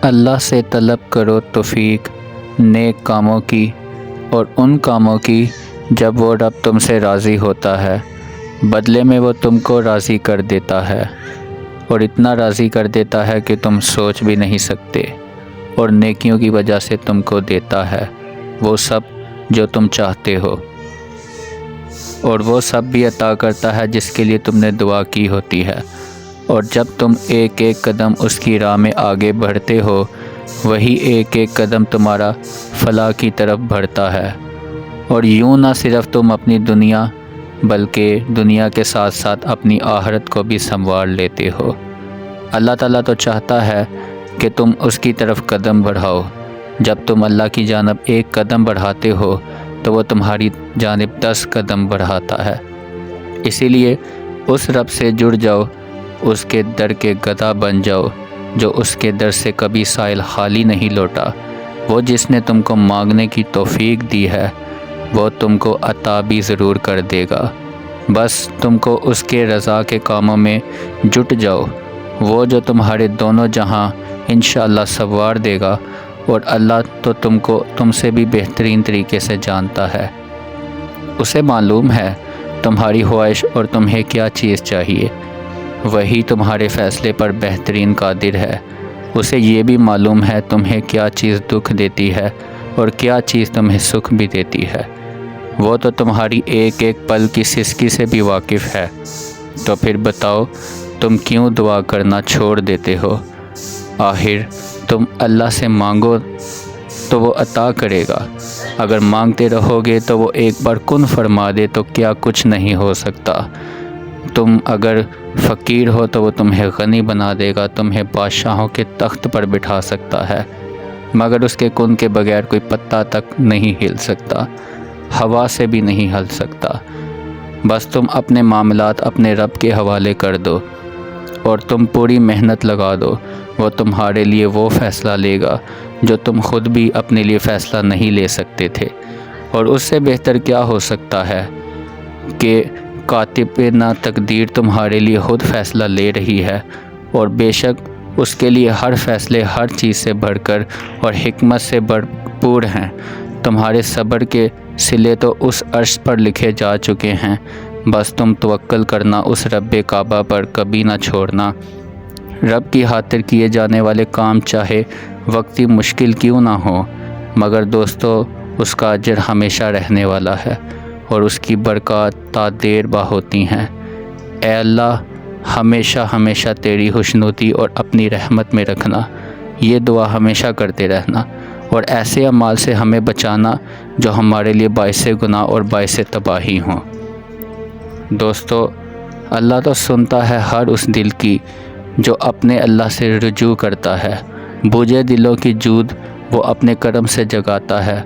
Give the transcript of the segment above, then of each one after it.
اللہ سے طلب کرو توفیق نیک کاموں کی اور ان کاموں کی جب وہ رب تم سے راضی ہوتا ہے، بدلے میں وہ تم کو راضی کر دیتا ہے، اور اتنا راضی کر دیتا ہے کہ تم سوچ بھی نہیں سکتے، اور نیکیوں کی وجہ سے تم کو دیتا ہے وہ سب جو تم چاہتے ہو، اور وہ سب بھی عطا کرتا ہے جس کے لیے تم نے دعا کی ہوتی ہے۔ اور جب تم ایک ایک قدم اس کی راہ میں آگے بڑھتے ہو، وہی ایک ایک قدم تمہارا فلاح کی طرف بڑھتا ہے، اور یوں نہ صرف تم اپنی دنیا بلکہ دنیا کے ساتھ ساتھ اپنی آخرت کو بھی سنوار لیتے ہو۔ اللہ تعالیٰ تو چاہتا ہے کہ تم اس کی طرف قدم بڑھاؤ۔ جب تم اللہ کی جانب ایک قدم بڑھاتے ہو تو وہ تمہاری جانب 10 قدم بڑھاتا ہے۔ اسی لیے اس رب سے جڑ جاؤ، اس کے در کے گدا بن جاؤ، جو اس کے در سے کبھی سائل خالی نہیں لوٹا۔ وہ جس نے تم کو مانگنے کی توفیق دی ہے، وہ تم کو عطا بھی ضرور کر دے گا۔ بس تم کو اس کے رضا کے کاموں میں جٹ جاؤ، وہ جو تمہارے دونوں جہاں انشاءاللہ سنوار دے گا، اور اللہ تو تم سے بھی بہترین طریقے سے جانتا ہے۔ اسے معلوم ہے تمہاری خواہش اور تمہیں کیا چیز چاہیے، وہی تمہارے فیصلے پر بہترین قادر ہے۔ اسے یہ بھی معلوم ہے تمہیں کیا چیز دکھ دیتی ہے اور کیا چیز تمہیں سکھ بھی دیتی ہے۔ وہ تو تمہاری ایک ایک پل کی سسکی سے بھی واقف ہے۔ تو پھر بتاؤ تم کیوں دعا کرنا چھوڑ دیتے ہو؟ آخر تم اللہ سے مانگو تو وہ عطا کرے گا۔ اگر مانگتے رہو گے تو وہ ایک بار کن فرما دے تو کیا کچھ نہیں ہو سکتا۔ تم اگر فقیر ہو تو وہ تمہیں غنی بنا دے گا، تمہیں بادشاہوں کے تخت پر بٹھا سکتا ہے، مگر اس کے کن کے بغیر کوئی پتا تک نہیں ہل سکتا، ہوا سے بھی نہیں ہل سکتا۔ بس تم اپنے معاملات اپنے رب کے حوالے کر دو اور تم پوری محنت لگا دو، وہ تمہارے لیے وہ فیصلہ لے گا جو تم خود بھی اپنے لیے فیصلہ نہیں لے سکتے تھے۔ اور اس سے بہتر کیا ہو سکتا ہے کہ کاتب نہ تقدیر تمہارے لیے خود فیصلہ لے رہی ہے، اور بے شک اس کے لیے ہر فیصلے ہر چیز سے بڑھ کر اور حکمت سے بھرپور ہیں۔ تمہارے صبر کے صلے تو اس عرش پر لکھے جا چکے ہیں، بس تم توکل کرنا اس رب کعبہ پر کبھی نہ چھوڑنا۔ رب کی خاطر کیے جانے والے کام چاہے وقتی مشکل کیوں نہ ہو، مگر دوستو اس کا اجر ہمیشہ رہنے والا ہے، اور اس کی برکات تا دیر با ہوتی ہیں۔ اے اللہ، ہمیشہ ہمیشہ تیری خوشنودی اور اپنی رحمت میں رکھنا، یہ دعا ہمیشہ کرتے رہنا، اور ایسے اعمال سے ہمیں بچانا جو ہمارے لیے باعث گناہ اور باعث تباہی ہوں۔ دوستو، اللہ تو سنتا ہے ہر اس دل کی جو اپنے اللہ سے رجوع کرتا ہے۔ بوجھے دلوں کی جود وہ اپنے کرم سے جگاتا ہے۔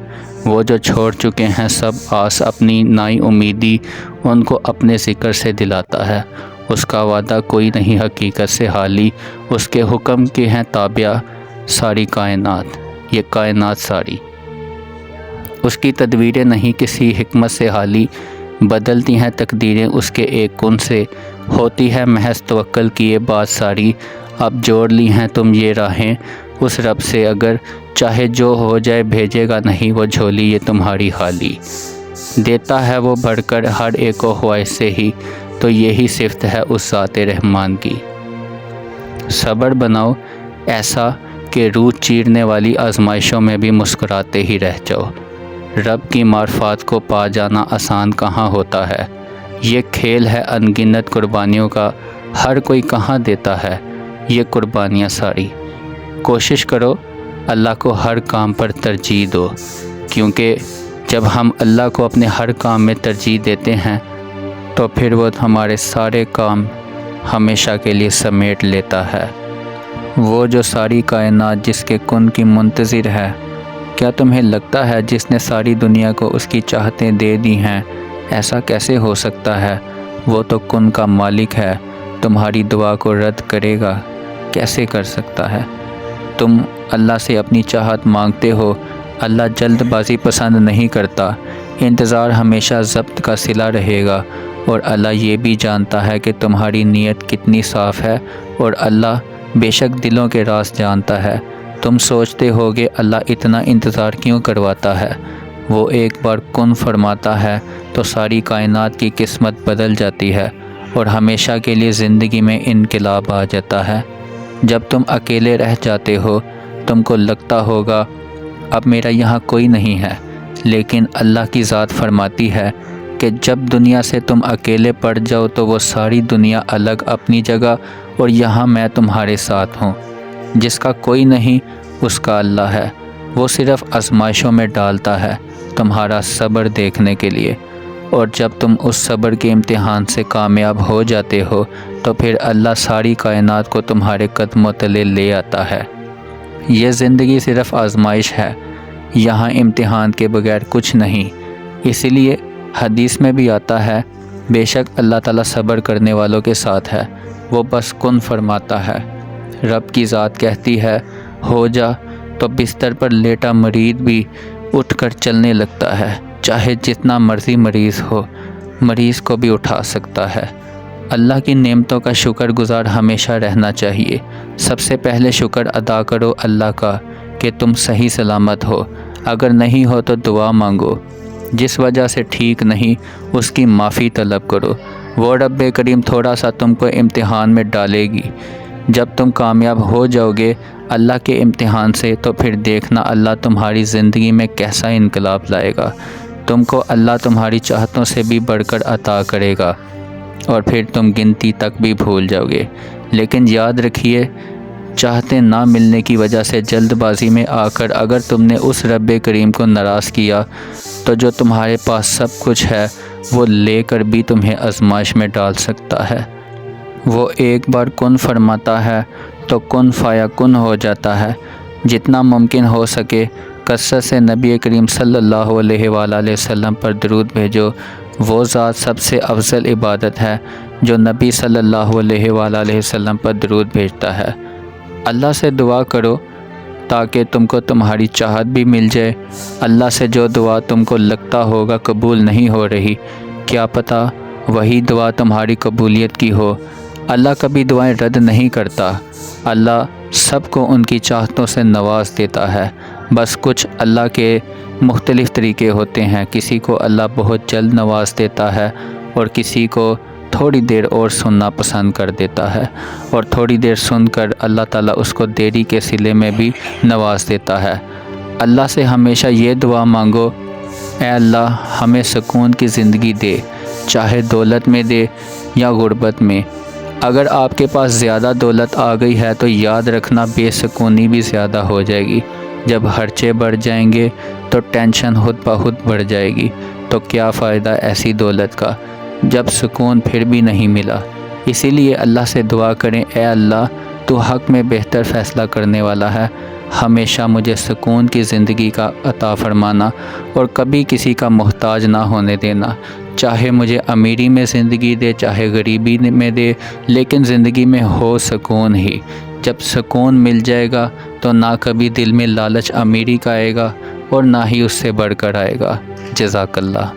وہ جو چھوڑ چکے ہیں سب آس اپنی نائی امیدی، ان کو اپنے ذکر سے دلاتا ہے۔ اس کا وعدہ کوئی نہیں حقیقت سے حالی، اس کے حکم کے ہیں تابع ساری کائنات، یہ کائنات ساری۔ اس کی تدبیریں نہیں کسی حکمت سے حالی، بدلتی ہیں تقدیریں اس کے ایک کن سے، ہوتی ہے محض توکل کیے بات ساری۔ اب جوڑ لی ہیں تم یہ راہیں اس رب سے، اگر چاہے جو ہو جائے بھیجے گا نہیں وہ جھولی یہ تمہاری خالی۔ دیتا ہے وہ بڑھ کر ہر ایک کو خواہش سے ہی، تو یہی صفت ہے اس ذات رحمان کی۔ صبر بناؤ ایسا کہ روح چیرنے والی آزمائشوں میں بھی مسکراتے ہی رہ جاؤ۔ رب کی معرفات کو پا جانا آسان کہاں ہوتا ہے، یہ کھیل ہے ان گنت قربانیوں کا، ہر کوئی کہاں دیتا ہے یہ قربانیاں ساری۔ کوشش کرو اللہ کو ہر کام پر ترجیح دو، کیونکہ جب ہم اللہ کو اپنے ہر کام میں ترجیح دیتے ہیں تو پھر وہ ہمارے سارے کام ہمیشہ کے لیے سمیٹ لیتا ہے۔ وہ جو ساری کائنات جس کے کن کی منتظر ہے، کیا تمہیں لگتا ہے جس نے ساری دنیا کو اس کی چاہتیں دے دی ہیں ایسا کیسے ہو سکتا ہے؟ وہ تو کن کا مالک ہے، تمہاری دعا کو رد کرے گا کیسے کر سکتا ہے؟ تم اللہ سے اپنی چاہت مانگتے ہو، اللہ جلد بازی پسند نہیں کرتا، انتظار ہمیشہ ضبط کا صلہ رہے گا، اور اللہ یہ بھی جانتا ہے کہ تمہاری نیت کتنی صاف ہے، اور اللہ بے شک دلوں کے راز جانتا ہے۔ تم سوچتے ہوگے اللہ اتنا انتظار کیوں کرواتا ہے؟ وہ ایک بار کن فرماتا ہے تو ساری کائنات کی قسمت بدل جاتی ہے اور ہمیشہ کے لیے زندگی میں انقلاب آ جاتا ہے۔ جب تم اکیلے رہ جاتے ہو تم کو لگتا ہوگا اب میرا یہاں کوئی نہیں ہے، لیکن اللہ کی ذات فرماتی ہے کہ جب دنیا سے تم اکیلے پڑ جاؤ تو وہ ساری دنیا الگ اپنی جگہ اور یہاں میں تمہارے ساتھ ہوں۔ جس کا کوئی نہیں اس کا اللہ ہے، وہ صرف آزمائشوں میں ڈالتا ہے تمہارا صبر دیکھنے کے لیے، اور جب تم اس صبر کے امتحان سے کامیاب ہو جاتے ہو تو پھر اللہ ساری کائنات کو تمہارے قدموں تلے لے آتا ہے۔ یہ زندگی صرف آزمائش ہے، یہاں امتحان کے بغیر کچھ نہیں۔ اسی لیے حدیث میں بھی آتا ہے بے شک اللہ تعالیٰ صبر کرنے والوں کے ساتھ ہے، وہ بس کن فرماتا ہے۔ رب کی ذات کہتی ہے ہو جا تو بستر پر لیٹا مریض بھی اٹھ کر چلنے لگتا ہے، چاہے جتنا مرضی مریض ہو، مریض کو بھی اٹھا سکتا ہے۔ اللہ کی نعمتوں کا شکر گزار ہمیشہ رہنا چاہیے۔ سب سے پہلے شکر ادا کرو اللہ کا کہ تم صحیح سلامت ہو، اگر نہیں ہو تو دعا مانگو، جس وجہ سے ٹھیک نہیں اس کی معافی طلب کرو۔ وہ رب کریم تھوڑا سا تم کو امتحان میں ڈالے گی، جب تم کامیاب ہو جاؤ گے اللہ کے امتحان سے تو پھر دیکھنا اللہ تمہاری زندگی میں کیسا انقلاب لائے گا۔ تم کو اللہ تمہاری چاہتوں سے بھی بڑھ کر عطا کرے گا اور پھر تم گنتی تک بھی بھول جاؤ گے۔ لیکن یاد رکھیے چاہتے نہ ملنے کی وجہ سے جلد بازی میں آ کر اگر تم نے اس رب کریم کو ناراض کیا تو جو تمہارے پاس سب کچھ ہے وہ لے کر بھی تمہیں آزمائش میں ڈال سکتا ہے۔ وہ ایک بار کن فرماتا ہے تو کن فایا کن ہو جاتا ہے۔ جتنا ممکن ہو سکے کثرت سے نبی کریم صلی اللہ علیہ وآلہ وسلم پر درود بھیجو۔ وہ ذات سب سے افضل عبادت ہے جو نبی صلی اللہ علیہ وآلہ وسلم پر درود بھیجتا ہے۔ اللہ سے دعا کرو تاکہ تم کو تمہاری چاہت بھی مل جائے۔ اللہ سے جو دعا تم کو لگتا ہوگا قبول نہیں ہو رہی، کیا پتہ وہی دعا تمہاری قبولیت کی ہو۔ اللہ کبھی دعائیں رد نہیں کرتا، اللہ سب کو ان کی چاہتوں سے نواز دیتا ہے۔ بس کچھ اللہ کے مختلف طریقے ہوتے ہیں، کسی کو اللہ بہت جلد نواز دیتا ہے اور کسی کو تھوڑی دیر اور سننا پسند کر دیتا ہے، اور تھوڑی دیر سن کر اللہ تعالیٰ اس کو دیری کے صلے میں بھی نواز دیتا ہے۔ اللہ سے ہمیشہ یہ دعا مانگو اے اللہ ہمیں سکون کی زندگی دے، چاہے دولت میں دے یا غربت میں۔ اگر آپ کے پاس زیادہ دولت آ گئی ہے تو یاد رکھنا بے سکونی بھی زیادہ ہو جائے گی۔ جب خرچے بڑھ جائیں گے تو ٹینشن خود بخود بڑھ جائے گی، تو کیا فائدہ ایسی دولت کا جب سکون پھر بھی نہیں ملا۔ اسی لیے اللہ سے دعا کریں اے اللہ تو حق میں بہتر فیصلہ کرنے والا ہے، ہمیشہ مجھے سکون کی زندگی کا عطا فرمانا اور کبھی کسی کا محتاج نہ ہونے دینا، چاہے مجھے امیری میں زندگی دے چاہے غریبی میں دے، لیکن زندگی میں ہو سکون ہی۔ جب سکون مل جائے گا تو نہ کبھی دل میں لالچ امیری کا آئے گا اور نہ ہی اس سے بڑھ کر آئے گا۔ جزاک اللہ۔